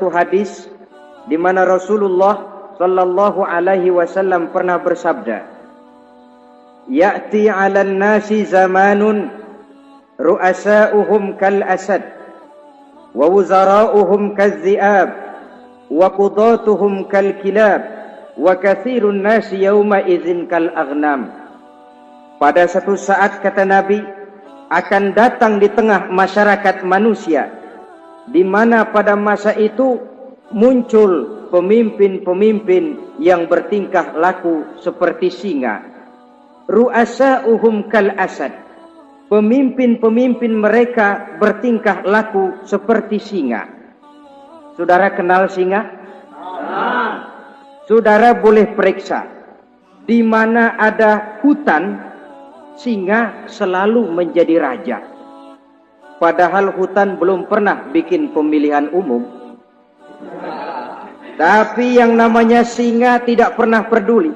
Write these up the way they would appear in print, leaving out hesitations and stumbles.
satu hadis di mana Rasulullah sallallahu alaihi wasallam pernah bersabda, "Ya'ti 'alan nasi zamanun ru'asa'uhum kal asad wa wuzara'uhum kaz-zi'ab wa qudatuhum kal kilab wa katsirun nasi yawma idzin kal aghnam." Pada satu saat, kata Nabi, akan datang di tengah masyarakat manusia, di mana pada masa itu muncul pemimpin-pemimpin yang bertingkah laku seperti singa. Ru'asa'uhum kal asad. Pemimpin-pemimpin mereka bertingkah laku seperti singa. Saudara kenal singa? Saudara boleh periksa. Di mana ada hutan, singa selalu menjadi raja. Padahal hutan belum pernah bikin pemilihan umum. Tapi yang namanya singa tidak pernah peduli.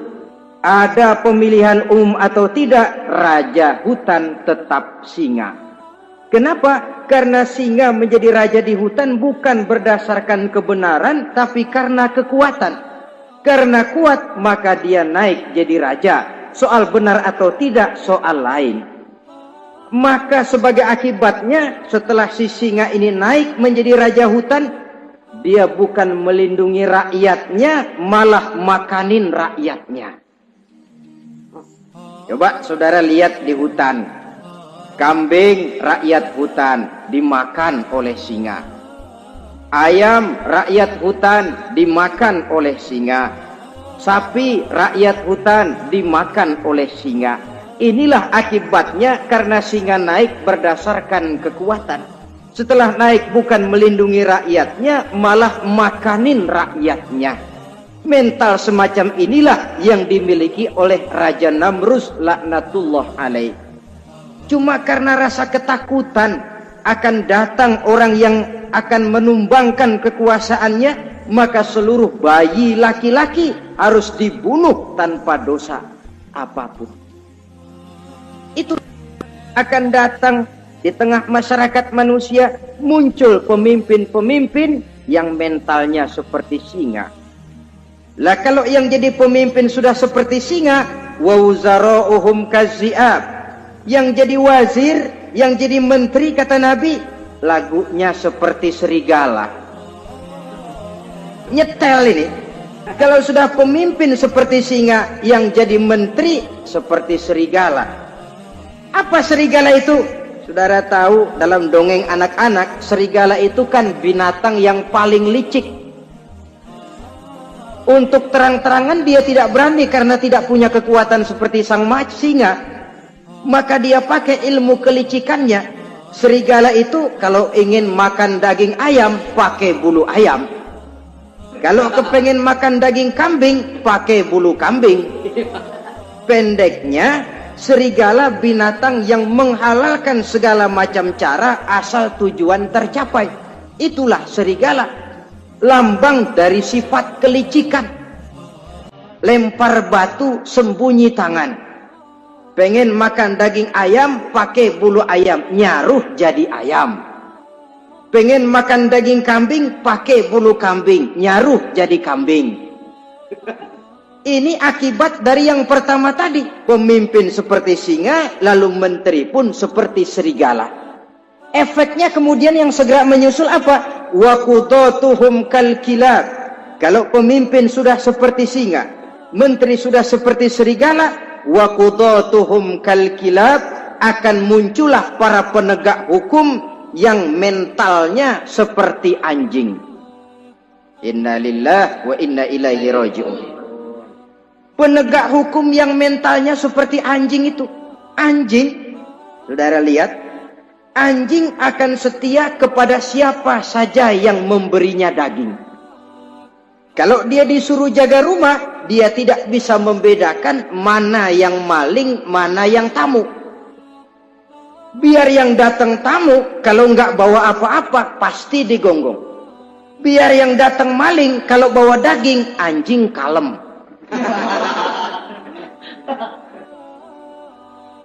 Ada pemilihan umum atau tidak, raja hutan tetap singa. Kenapa? Karena singa menjadi raja di hutan bukan berdasarkan kebenaran, tapi karena kekuatan. Karena kuat, maka dia naik jadi raja. Soal benar atau tidak, soal lain. Maka sebagai akibatnya, setelah si singa ini naik menjadi raja hutan, dia bukan melindungi rakyatnya, malah makanin rakyatnya. Coba saudara lihat di hutan. Kambing rakyat hutan dimakan oleh singa. Ayam rakyat hutan dimakan oleh singa. Sapi rakyat hutan dimakan oleh singa. Inilah akibatnya karena singa naik berdasarkan kekuatan. Setelah naik bukan melindungi rakyatnya, malah makanin rakyatnya. Mental semacam inilah yang dimiliki oleh Raja Namrus laknatullah alaih. Cuma karena rasa ketakutan akan datang orang yang akan menumbangkan kekuasaannya, maka seluruh bayi laki-laki harus dibunuh tanpa dosa apapun. Itu akan datang di tengah masyarakat manusia, muncul pemimpin-pemimpin yang mentalnya seperti singa. Lah kalau yang jadi pemimpin sudah seperti singa, wa wuzara'uhum kaz-zi'ab. Yang jadi wazir, yang jadi menteri, kata Nabi, lagunya seperti serigala. Nyetel ini. Kalau sudah pemimpin seperti singa, yang jadi menteri seperti serigala. Apa serigala itu? Saudara tahu dalam dongeng anak-anak, serigala itu kan binatang yang paling licik. Untuk terang-terangan dia tidak berani karena tidak punya kekuatan seperti sang singa. Maka dia pakai ilmu kelicikannya. Serigala itu kalau ingin makan daging ayam, pakai bulu ayam. Kalau kepengen makan daging kambing, pakai bulu kambing. Pendeknya, serigala binatang yang menghalalkan segala macam cara asal tujuan tercapai. Itulah serigala. Lambang dari sifat kelicikan. Lempar batu, sembunyi tangan. Pengen makan daging ayam, pakai bulu ayam, nyaruh jadi ayam. Pengen makan daging kambing, pakai bulu kambing, nyaruh jadi kambing. Ini akibat dari yang pertama tadi. Pemimpin seperti singa, lalu menteri pun seperti serigala. Efeknya kemudian yang segera menyusul apa? Wa qudatuhum kal kilab. Kalau pemimpin sudah seperti singa, menteri sudah seperti serigala, wa qudatuhum kal kilab, akan muncullah para penegak hukum yang mentalnya seperti anjing. Inna lillahi wa inna ilaihi raji'un. Penegak hukum yang mentalnya seperti anjing itu. Anjing, saudara lihat, anjing akan setia kepada siapa saja yang memberinya daging. Kalau dia disuruh jaga rumah, dia tidak bisa membedakan mana yang maling, mana yang tamu. Biar yang datang tamu, kalau nggak bawa apa-apa, pasti digonggong. Biar yang datang maling, kalau bawa daging, anjing kalem.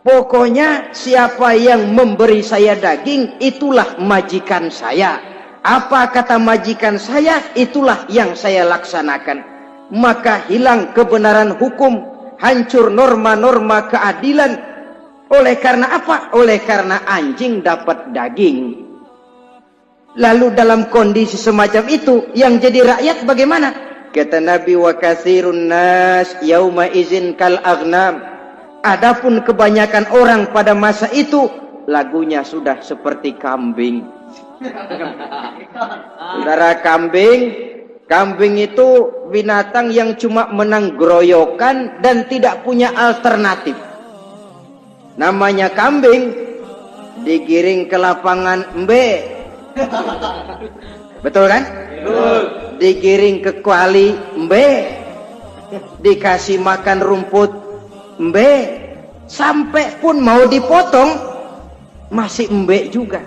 Pokoknya siapa yang memberi saya daging, itulah majikan saya. Apa kata majikan saya, itulah yang saya laksanakan. Maka hilang kebenaran hukum, hancur norma-norma keadilan. Oleh karena apa? Oleh karena anjing dapat daging. Lalu dalam kondisi semacam itu, yang jadi rakyat bagaimana? Kata Nabi, wa katsirun nas yauma izin kal aghnam. Adapun kebanyakan orang pada masa itu, lagunya sudah seperti kambing. Saudara, kambing itu binatang yang cuma menang groyokan dan tidak punya alternatif. Namanya kambing, digiring ke lapangan embe. Betul kan? Betul. Digiring ke kuali embe. Dikasih makan rumput embe. Sampai pun mau dipotong masih embe juga.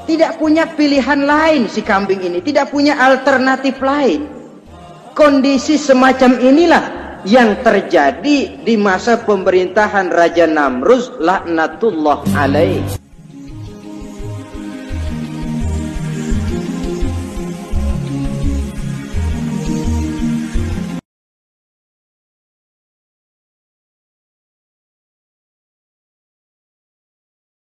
Tidak punya pilihan lain si kambing ini, tidak punya alternatif lain. Kondisi semacam inilah yang terjadi di masa pemerintahan Raja Namruz laknatullah alaih.